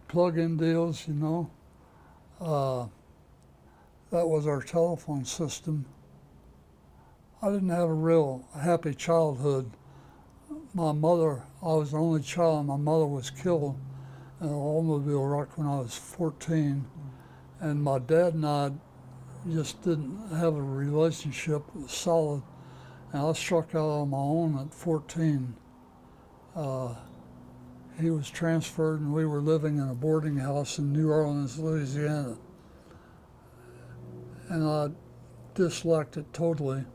plug-in deals, you know. That was our telephone system. I didn't have a real happy childhood. My mother, I was the only child. My mother was killed in an automobile wreck when I was 14. And my dad and I just didn't have a relationship that was solid. And I struck out on my own at 14. He was transferred and we were living in a boarding house in New Orleans, Louisiana. And I disliked it totally.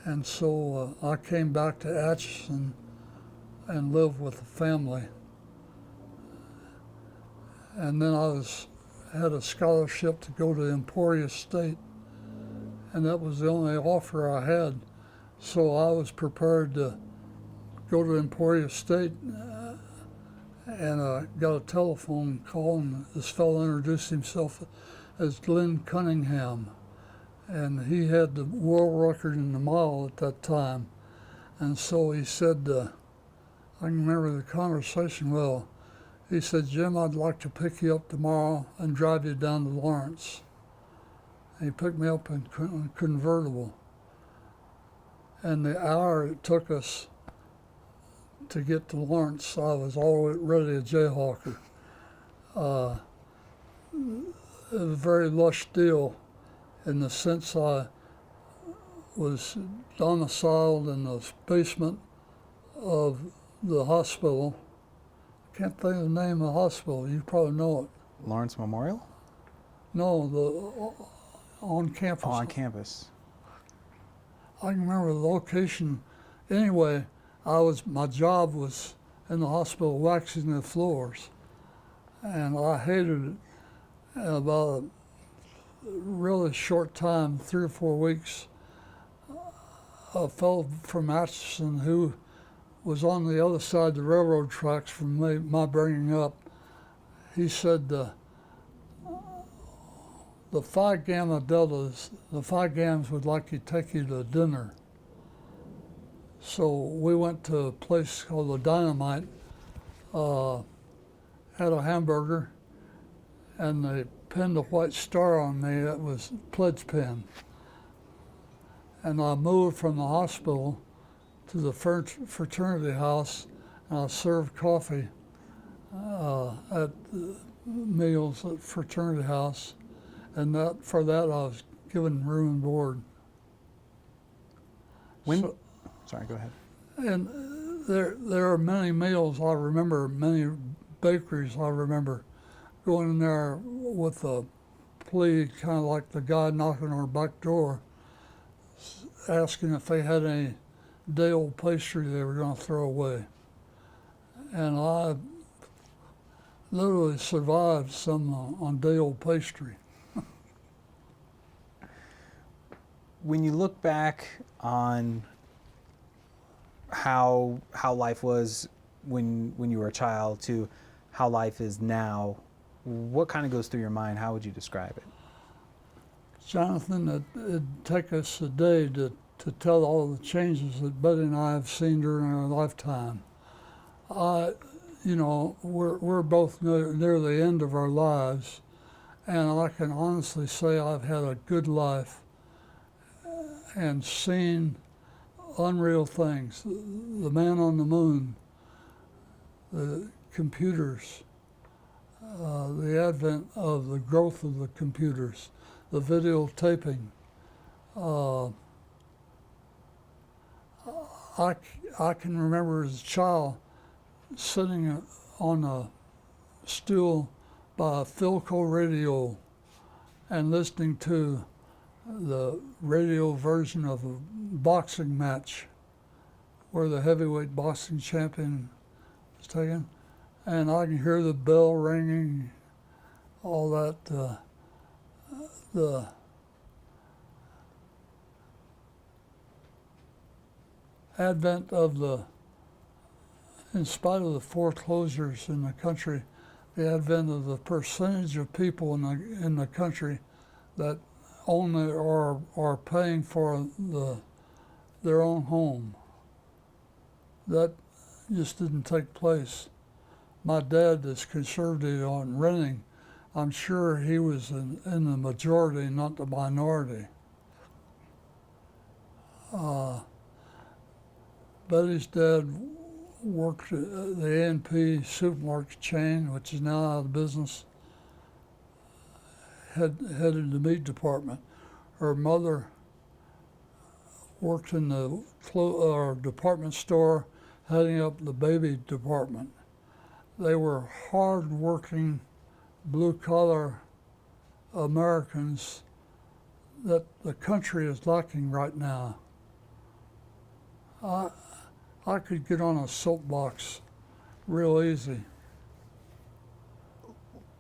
And so I came back to Atchison and lived with the family. And then I had a scholarship to go to Emporia State, and that was the only offer I had. So I was prepared to go to Emporia State, and got a telephone call, and this fellow introduced himself as Glenn Cunningham. And he had the world record in the mile at that time. And so he said, I can remember the conversation well. He said, "Jim, I'd like to pick you up tomorrow and drive you down to Lawrence." And he picked me up in a convertible. And the hour it took us to get to Lawrence, I was already a jayhawker. It was a very lush deal, in the sense I was domiciled in the basement of the hospital. Can't think of the name of the hospital. You probably know it. Lawrence Memorial? No, on campus. Oh, on campus. I can remember the location. Anyway, my job was in the hospital waxing the floors. And I hated it. And about a really short time, 3 or 4 weeks, a fellow from Atchison who was on the other side of the railroad tracks from my bringing up, he said the Phi Gamma Deltas, the Phi Gams would like to take you to dinner. So we went to a place called the Dynamite, had a hamburger, and they pinned a white star on me. That was pledge pin. And I moved from the hospital to the fraternity house, and I served coffee at the meals at fraternity house, and for that I was given room and board. Sorry, go ahead. And there are many meals I remember, many bakeries I remember going in there with a plea, kind of like the guy knocking on our back door, asking if they had any day-old pastry they were going to throw away. And I literally survived some on day-old pastry. When you look back on how life was when you were a child to how life is now, what kind of goes through your mind? How would you describe it? Jonathan, it'd take us a day to tell all the changes that Betty and I have seen during our lifetime. We're both near the end of our lives, and I can honestly say I've had a good life and seen unreal things. The man on the moon, the computers, the advent of the growth of the computers, the videotaping. I can remember as a child sitting on a stool by a Philco radio and listening to the radio version of a boxing match where the heavyweight boxing champion was taken. And I can hear the bell ringing, all that, the advent of in spite of the foreclosures in the country, the advent of the percentage of people in the country that only are paying for their own home. That just didn't take place. My dad is conservative on renting. I'm sure he was in the majority, not the minority. Betty's dad worked at the A&P supermarket chain, which is now out of business, headed the meat department. Her mother worked in the department store, heading up the baby department. They were hard-working, blue-collar Americans that the country is lacking right now. I could get on a soapbox real easy.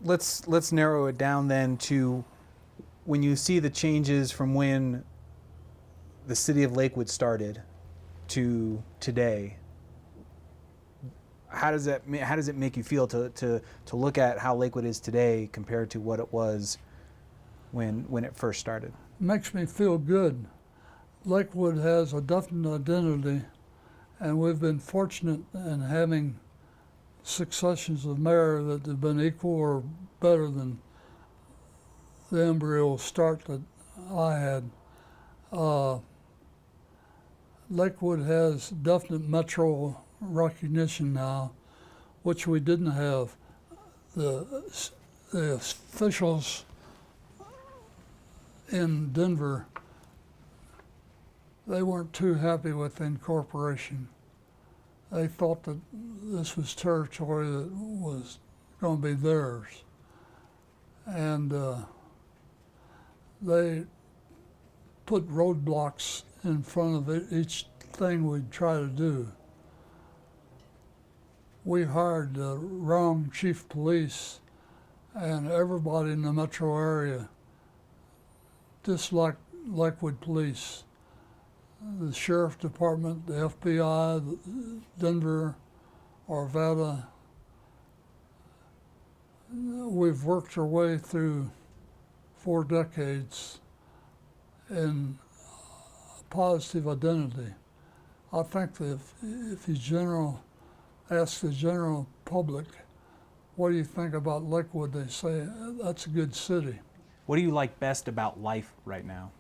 Let's narrow it down then to when you see the changes from when the City of Lakewood started to today. How does it make you feel to look at how Lakewood is today compared to what it was when it first started? It makes me feel good. Lakewood has a definite identity, and we've been fortunate in having successions of mayor that have been equal or better than the embryo start that I had. Lakewood has definite metro recognition now, which we didn't have. The officials in Denver, they weren't too happy with incorporation. They thought that this was territory that was going to be theirs. And they put roadblocks in front of each thing we'd try to do. we hired the wrong chief of police, and everybody in the metro area disliked Lakewood police. The sheriff department, the FBI, Denver, Arvada. We've worked our way through 4 decades in positive identity. I think that if you ask the general public, what do you think about Lakewood, they say, that's a good city. What do you like best about life right now?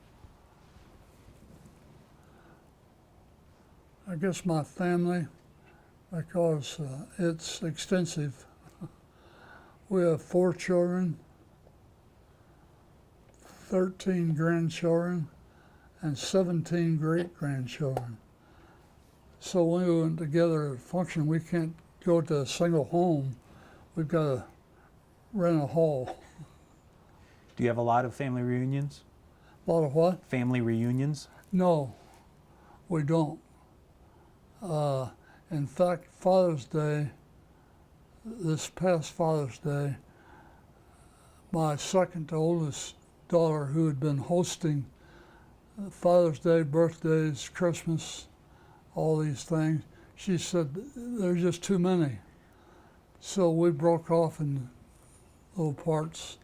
I guess my family, because it's extensive. We have 4 children, 13 grandchildren, and 17 great-grandchildren. So when we went together at a function, we can't go to a single home. We've got to rent a hall. Do you have a lot of family reunions? A lot of what? Family reunions? No, we don't. In fact, Father's Day, this past Father's Day, my second to oldest daughter, who had been hosting Father's Day, birthdays, Christmas, all these things, she said, there's just too many. So we broke off in little parts,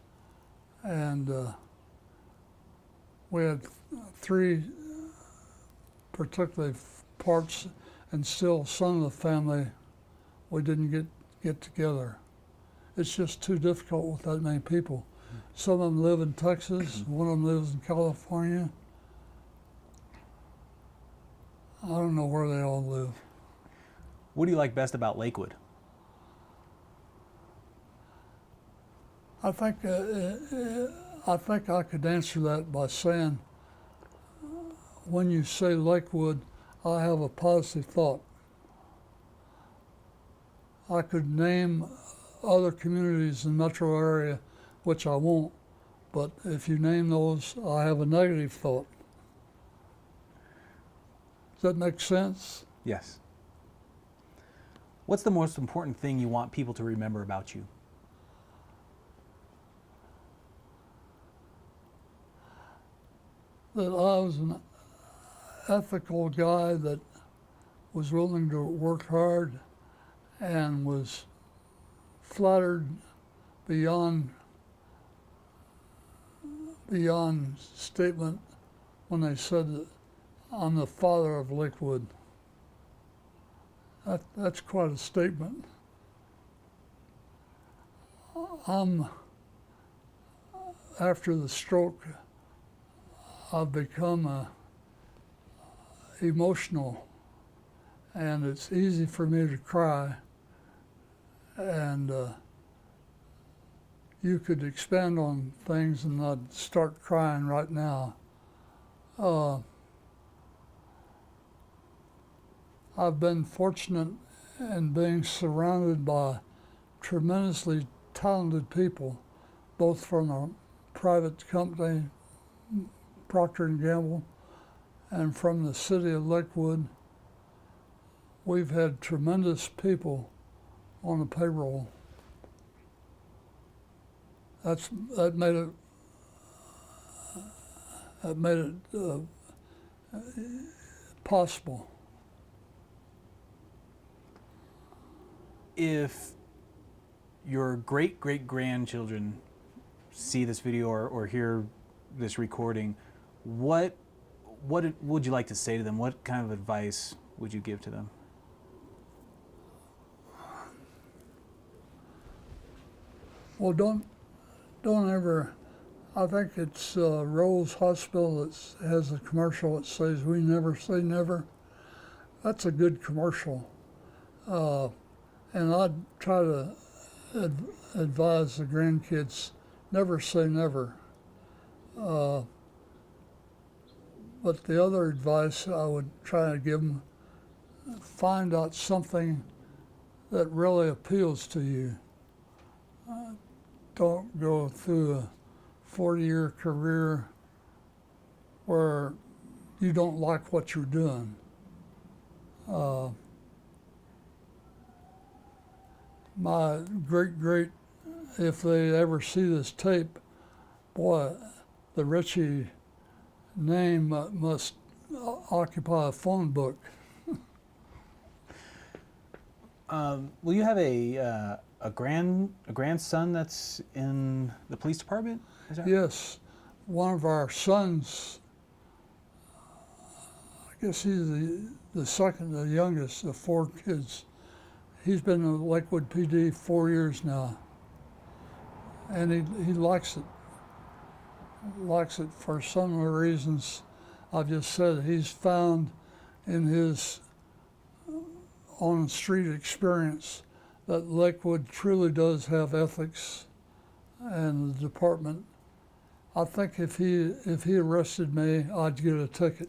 and we had 3 particularly parts, and still some of the family we didn't get together. It's just too difficult with that many people. Some of them live in Texas, one of them lives in California. I don't know where they all live. What do you like best about Lakewood? I think I could answer that by saying, when you say Lakewood, I have a positive thought. I could name other communities in the metro area, which I won't, but if you name those, I have a negative thought. Does that make sense? Yes. What's the most important thing you want people to remember about you? That I was an ethical guy that was willing to work hard and was flattered beyond statement when they said that I'm the father of Lakewood. That's quite a statement. After the stroke, I've become emotional, and it's easy for me to cry, and you could expand on things and I'd start crying right now. I've been fortunate in being surrounded by tremendously talented people, both from a private company, Procter & Gamble, and from the City of Lakewood. We've had tremendous people on the payroll. That made it possible. If your great-great-grandchildren see this video or hear this recording, what would you like to say to them? What kind of advice would you give to them? Well, don't ever. I think it's Rose Hospital that has a commercial that says, "We never say never." That's a good commercial, and I'd try to advise the grandkids, never say never. But the other advice I would try to give them, find out something that really appeals to you. Don't go through a 40-year career where you don't like what you're doing. My great, if they ever see this tape, boy, the Richey name must occupy a phone book. Will you have a grandson that's in the police department? Is that Yes, one of our sons, I guess he's the second, the youngest of 4 kids. He's been in Lakewood PD 4 years now, and he likes it. Likes it for some of the reasons I've just said. He's found in his on-street experience that Lakewood truly does have ethics, and the department. I think if he arrested me, I'd get a ticket.